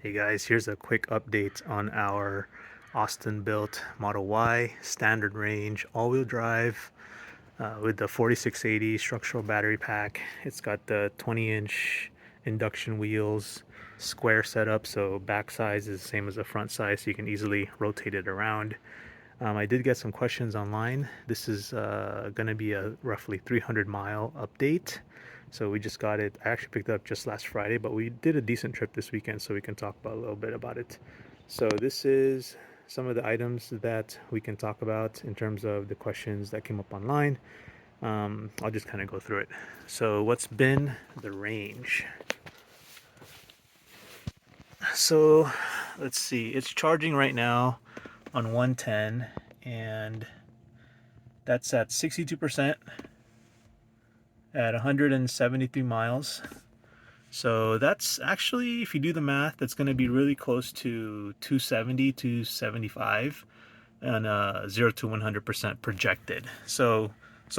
Hey guys, here's a quick update on our Austin built Model Y standard range all-wheel drive with the 4680 structural battery pack. It's got the 20-inch induction wheels, square setup, so back size is the same as the front size, so you can easily rotate it around. I did get some questions online. This is going to be a roughly 300-mile update. So we just got it. I actually picked it up just last Friday, but we did a decent trip this weekend, so we can talk about a little bit about it. So this is some of the items that we can talk about in terms of the questions that came up online. I'll just kind of go through it. So what's been the range? So let's see. It's charging right now on 110, and that's at 62% at 173 miles. So that's actually, if you do the math, that's going to be really close to 270, 275 and 0 to 100% projected. So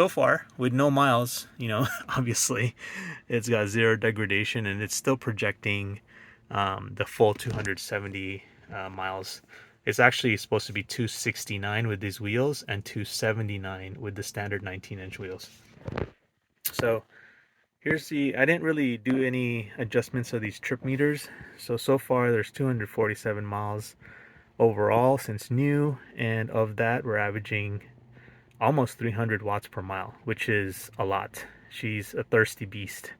far, with no miles, obviously, it's got zero degradation and it's still projecting the full 270 miles. It's actually supposed to be 269 with these wheels and 279 with the standard 19-inch wheels. So I didn't really do any adjustments of these trip meters. So far there's 247 miles overall since new. And of that, we're averaging almost 300 watts per mile, which is a lot. She's a thirsty beast.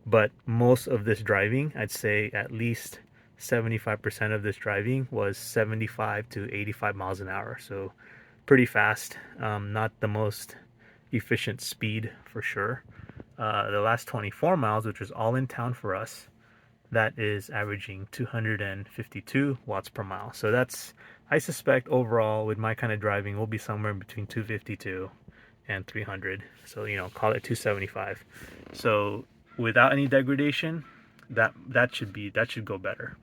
But most of this driving, I'd say at least 75% of this driving was 75 to 85 miles an hour. So pretty fast. Not the most efficient speed for sure. The last 24 miles, which was all in town for us, that is averaging 252 watts per mile. So that's, I suspect overall with my kind of driving, we'll be somewhere between 252 and 300. So, call it 275. So without any degradation, that should go better.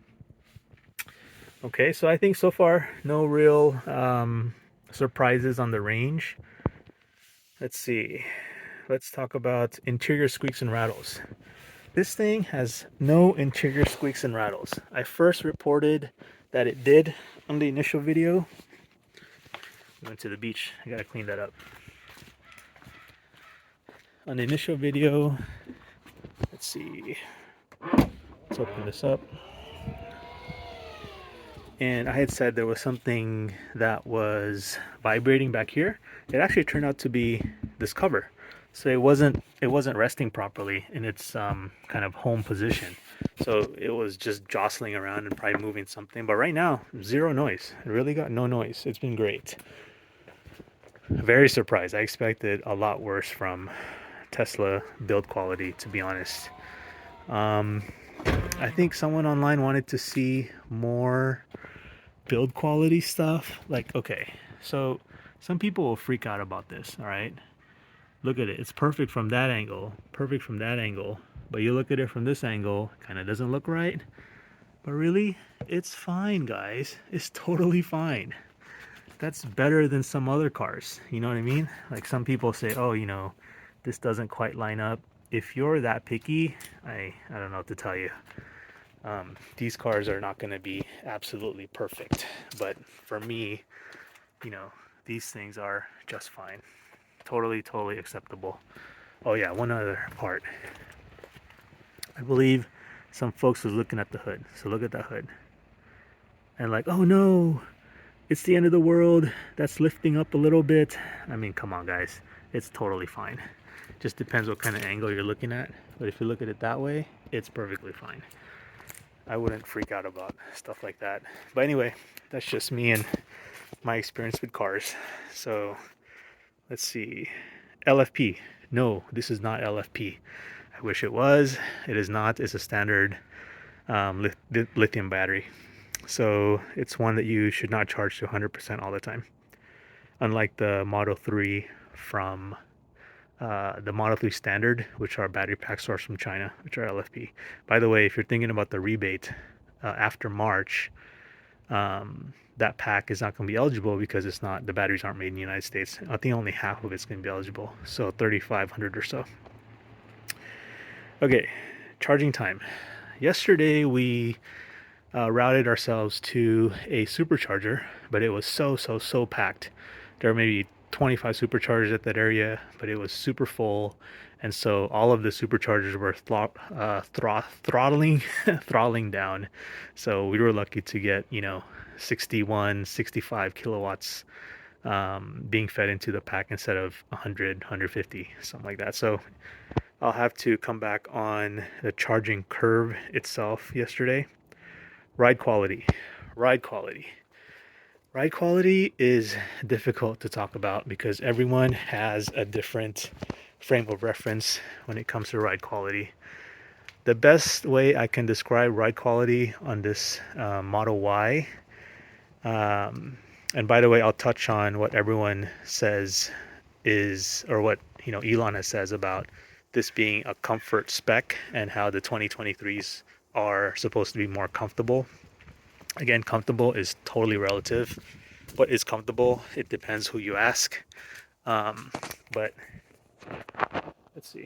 Okay, so I think so far no real surprises on the range. Let's see. Let's talk about interior squeaks and rattles. This thing has no interior squeaks and rattles. I first reported that it did on the initial video. I went to the beach. I gotta clean that up. On the initial video, let's see. Let's open this up. And I had said there was something that was vibrating back here. It actually turned out to be this cover. So it wasn't resting properly in its kind of home position. So it was just jostling around and probably moving something. But right now, zero noise. It really got no noise. It's been great. Very surprised. I expected a lot worse from Tesla build quality, to be honest. Um, I think someone online wanted to see more build quality stuff. Like, okay, so some people will freak out about this, all right? Look at it. It's perfect from that angle, perfect from that angle. But you look at it from this angle, kind of doesn't look right. But really, it's fine, guys. It's totally fine. That's better than some other cars. You know what I mean? Like some people say, oh, this doesn't quite line up. If you're that picky, I don't know what to tell you. These cars are not going to be absolutely perfect. But for me, you know, these things are just fine. Totally acceptable. Oh yeah, one other part. I believe some folks was looking at the hood. So look at that hood. And like, oh no, it's the end of the world. That's lifting up a little bit. I mean, come on guys. It's totally fine. Just depends what kind of angle you're looking at. But if you look at it that way, it's perfectly fine. I wouldn't freak out about stuff like that. But anyway, that's just me and my experience with cars. So let's see. LFP. No, this is not LFP. I wish it was. It is not. It's a standard lithium battery. So it's one that you should not charge to 100% all the time. Unlike the Model 3 from the Model 3 Standard, which are battery pack sourced from China, which are LFP. By the way, if you're thinking about the rebate after March, that pack is not going to be eligible because the batteries aren't made in the United States. I think only half of it's going to be eligible, so 3,500 or so. Okay, charging time. Yesterday we routed ourselves to a supercharger, but it was so packed. There were maybe 25 superchargers at that area, but it was super full. And so all of the superchargers were throttling throttling down. So we were lucky to get, 61, 65 kilowatts being fed into the pack instead of 100, 150, something like that. So I'll have to come back on the charging curve itself yesterday. Ride quality. Ride quality. Ride quality is difficult to talk about because everyone has a different frame of reference when it comes to ride quality. The best way I can describe ride quality on this Model Y, um, and by the way, I'll touch on what everyone says is, or what Elon has says about this being a comfort spec and how the 2023s are supposed to be more comfortable. Again, comfortable is totally relative. What is comfortable? It depends who you ask. But let's see.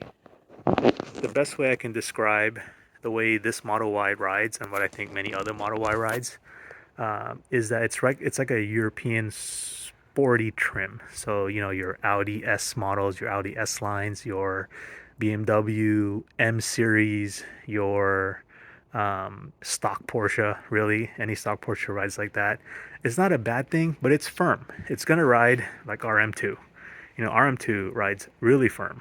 The best way I can describe the way this Model Y rides and what I think many other Model Y rides is that it's like a European sporty trim. So your Audi S models, your Audi S lines, your BMW M series, your stock Porsche, really any stock Porsche rides like that. It's not a bad thing, but it's firm. It's gonna ride like RM2. RM2 rides really firm.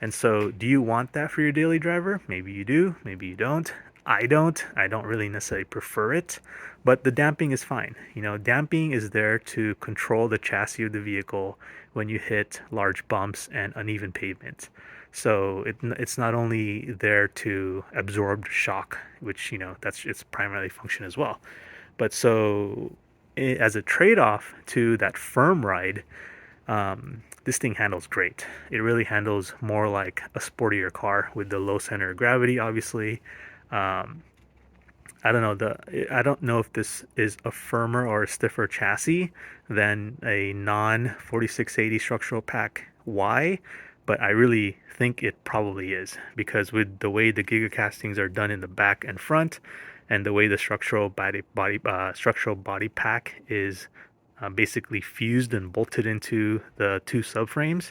And so, do you want that for your daily driver? Maybe you do, maybe you don't. I don't. I don't really necessarily prefer it, but the damping is fine. Damping is there to control the chassis of the vehicle when you hit large bumps and uneven pavement. So it's not only there to absorb shock, which that's its primary function as well, but so as a trade-off to that firm ride, this thing handles great. It really handles more like a sportier car with the low center of gravity, obviously. Um, I don't know if this is a firmer or a stiffer chassis than a non 4680 structural pack Y, but I really think it probably is because with the way the giga castings are done in the back and front, and the way the structural body pack is basically fused and bolted into the two subframes,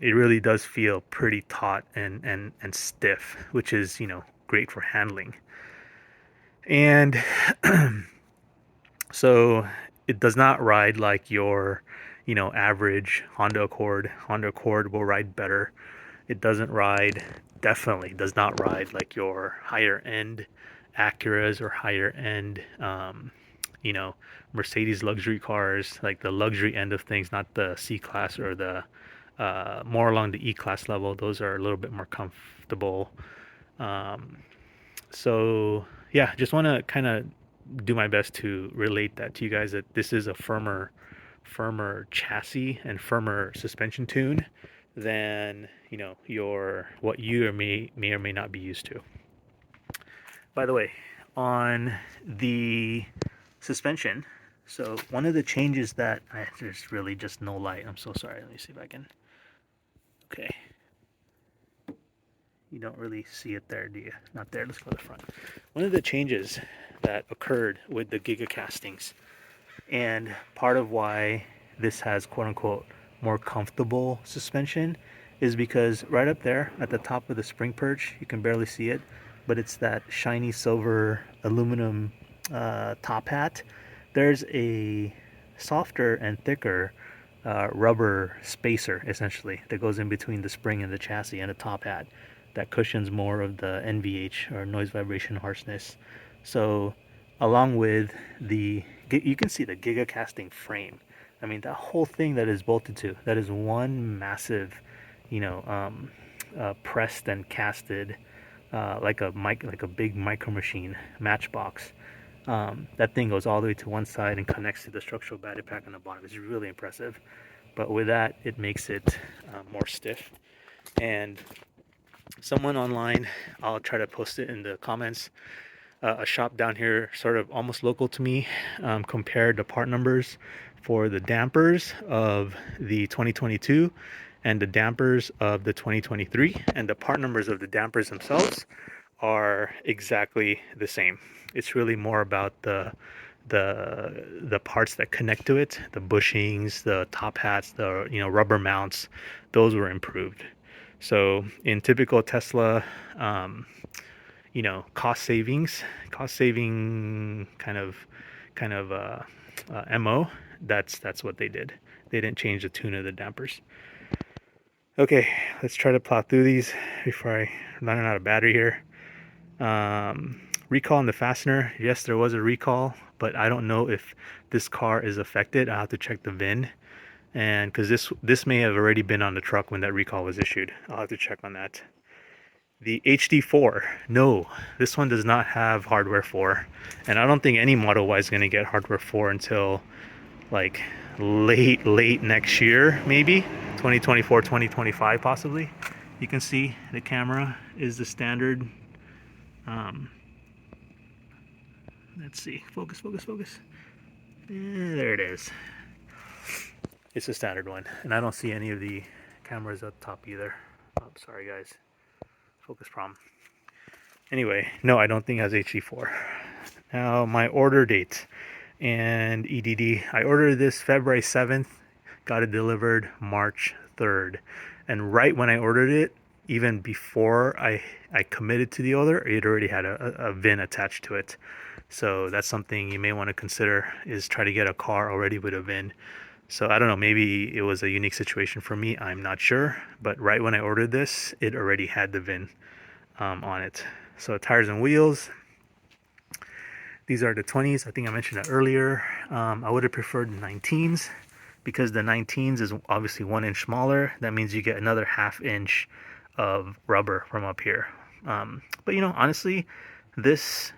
it really does feel pretty taut and stiff, which is great for handling. And so it does not ride like your average Honda Accord. Honda Accord will ride better. It doesn't ride, definitely does not ride like your higher end Acuras or higher end you know Mercedes luxury cars, like the luxury end of things, not the C class or the more along the E class level. Those are a little bit more comfortable. um, so yeah, just want to kind of do my best to relate that to you guys, that this is a firmer chassis and firmer suspension tune than your what you or may not be used to. By the way, on the suspension, so one of the changes that there's really just no light. I'm so sorry. Let me see if I can. Okay. You don't really see it there, do you? Not there. Let's go to the front. One of the changes that occurred with the Giga castings, and part of why this has quote unquote more comfortable suspension, is because right up there at the top of the spring perch, you can barely see it, but it's that shiny silver aluminum top hat. There's a softer and thicker rubber spacer essentially that goes in between the spring and the chassis and the top hat that cushions more of the NVH, or noise vibration harshness. So along with you can see the giga casting frame. I mean, that whole thing that is bolted to, that is one massive, pressed and casted, like a big micro machine matchbox. That thing goes all the way to one side and connects to the structural battery pack on the bottom. It's really impressive. But with that, it makes it more stiff. And someone online, I'll try to post it in the comments, a shop down here sort of almost local to me, compared the part numbers for the dampers of the 2022 and the dampers of the 2023, and the part numbers of the dampers themselves are exactly the same. It's really more about the parts that connect to it, the bushings, the top hats, the rubber mounts. Those were improved. So in typical Tesla, um, cost saving kind of mo. That's what they did. They didn't change the tune of the dampers. Okay, let's try to plow through these before I run out of battery here. Recall on the fastener. Yes, there was a recall, but I don't know if this car is affected. I'll have to check the VIN, and because this may have already been on the truck when that recall was issued. I'll have to check on that. The HD4, no, this one does not have hardware 4, and I don't think any Model Y is going to get hardware 4 until like late next year, maybe 2024, 2025 possibly. You can see the camera is the standard. um, let's see, focus. There it is. It's a standard one, and I don't see any of the cameras up top either. Oh, sorry guys, focus problem. Anyway, no, I don't think it has HD4. Now my order date and EDD. I ordered this February 7th, got it delivered March 3rd. And right when I ordered it, even before I committed to the order, it already had a VIN attached to it. So that's something you may want to consider, is try to get a car already with a VIN. So I don't know, maybe it was a unique situation for me, I'm not sure. But right when I ordered this, it already had the VIN on it. So tires and wheels. These are the 20s. I think I mentioned that earlier. I would have preferred 19s because the 19s is obviously 1 inch smaller. That means you get another ½ inch of rubber from up here. But honestly, this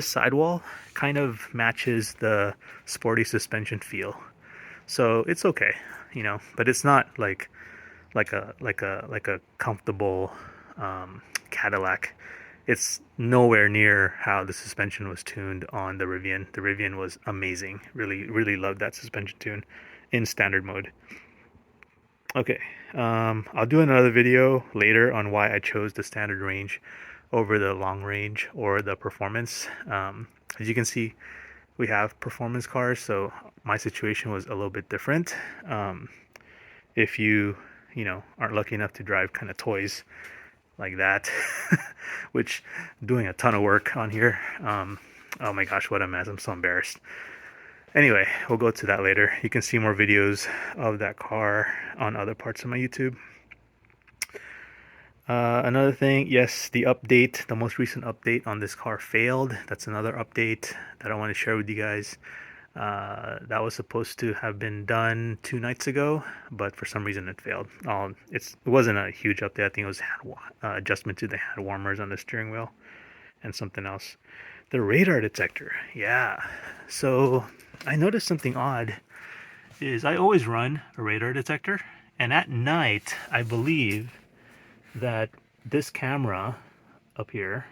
sidewall kind of matches the sporty suspension feel, so it's okay, But it's not like a comfortable Cadillac. It's nowhere near how the suspension was tuned on the Rivian. The Rivian was amazing. Really loved that suspension tune in standard mode. Okay, I'll do another video later on why I chose the standard range over the long range or the performance. As you can see, we have performance cars, so my situation was a little bit different. If you aren't lucky enough to drive kind of toys like that, which doing a ton of work on here. Oh my gosh, what a mess. I'm so embarrassed. Anyway, we'll go to that later. You can see more videos of that car on other parts of my YouTube. Another thing, yes, the most recent update on this car failed. That's another update that I want to share with you guys. That was supposed to have been done 2 nights ago, but for some reason it failed. It wasn't a huge update. I think it was adjustment to the hand warmers on the steering wheel and something else. The radar detector, yeah. So I noticed something odd. Is I always run a radar detector, and at night I believe that this camera up here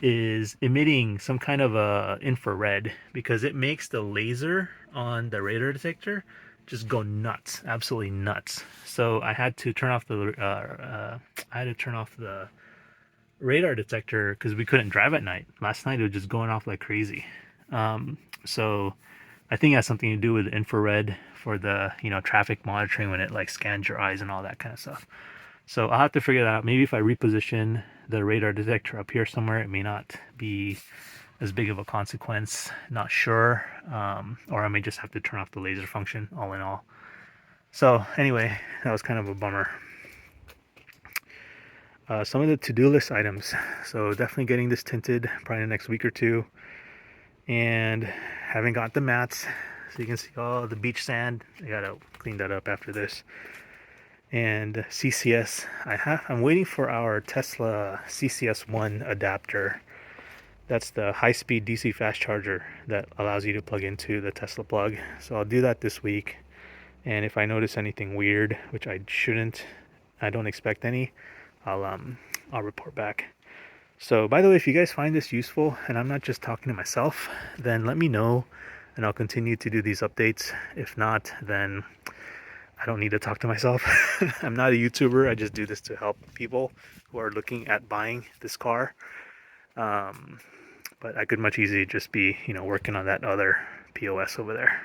is emitting some kind of a infrared, because it makes the laser on the radar detector just go nuts, absolutely nuts. So I had to turn off the radar detector because we couldn't drive at night. Last night it was just going off like crazy. So I think it has something to do with the infrared for the traffic monitoring, when it like scans your eyes and all that kind of stuff. So I'll have to figure that out. Maybe if I reposition the radar detector up here somewhere, it may not be as big of a consequence. Not sure. Or I may just have to turn off the laser function, all in all. So anyway, that was kind of a bummer. Some of the to-do list items. So definitely getting this tinted probably in the next week or two. And haven't got the mats. So you can see all the beach sand. I gotta clean that up after this. And CCS, I'm waiting for our Tesla CCS1 adapter. That's the high-speed DC fast charger that allows you to plug into the Tesla plug. So I'll do that this week. And if I notice anything weird, which I shouldn't, I don't expect any, I'll report back. So by the way, if you guys find this useful and I'm not just talking to myself, then let me know and I'll continue to do these updates. If not, then I don't need to talk to myself. I'm not a YouTuber. I just do this to help people who are looking at buying this car. Um, but I could much easier just be, working on that other POS over there.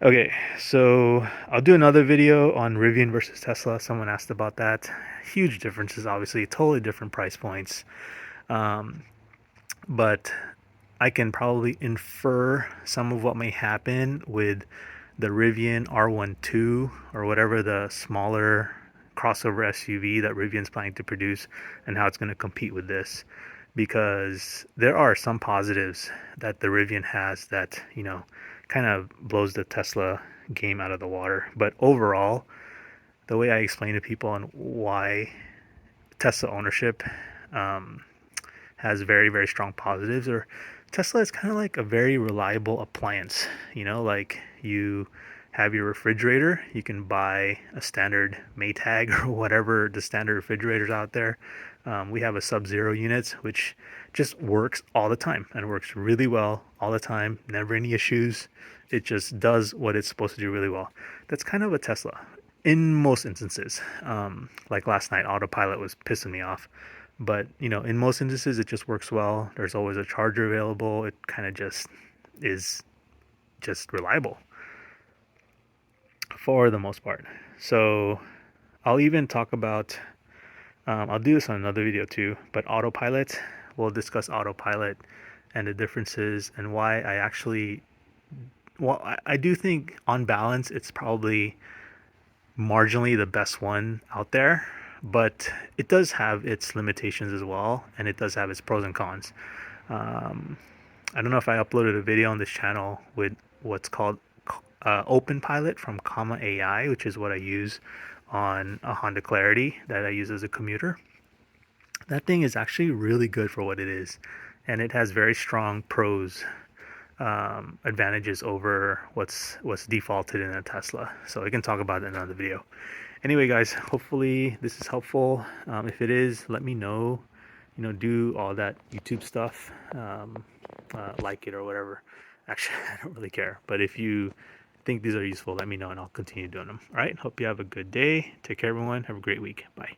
Okay, so I'll do another video on Rivian versus Tesla. Someone asked about that. Huge differences, obviously, totally different price points. Um, but I can probably infer some of what may happen with the Rivian R12 or whatever the smaller crossover SUV that Rivian's planning to produce, and how it's going to compete with this. Because there are some positives that the Rivian has that, kind of blows the Tesla game out of the water. But overall, the way I explain to people on why Tesla ownership um, has very, very strong positives, or Tesla is kind of like a very reliable appliance. Like you have your refrigerator, you can buy a standard Maytag or whatever the standard refrigerators out there. We have a Sub-Zero units, which just works all the time and works really well all the time, never any issues. It just does what it's supposed to do really well. That's kind of a Tesla in most instances. Like last night, autopilot was pissing me off. But, in most instances, it just works well. There's always a charger available. It kind of just is just reliable for the most part. So I'll even talk about, I'll do this on another video too, but autopilot, we'll discuss autopilot and the differences and why I actually, well, I do think on balance, it's probably marginally the best one out there, but it does have its limitations as well, and it does have its pros and cons. Um, I don't know if I uploaded a video on this channel with what's called Open Pilot from Comma AI, which is what I use on a Honda Clarity that I use as a commuter. That thing is actually really good for what it is, and it has very strong pros, advantages over what's defaulted in a Tesla. So we can talk about it in another video. Anyway, guys, hopefully this is helpful. If it is, let me know. Do all that YouTube stuff, like it or whatever. Actually, I don't really care. But if you think these are useful, let me know and I'll continue doing them. All right. Hope you have a good day. Take care, everyone. Have a great week. Bye.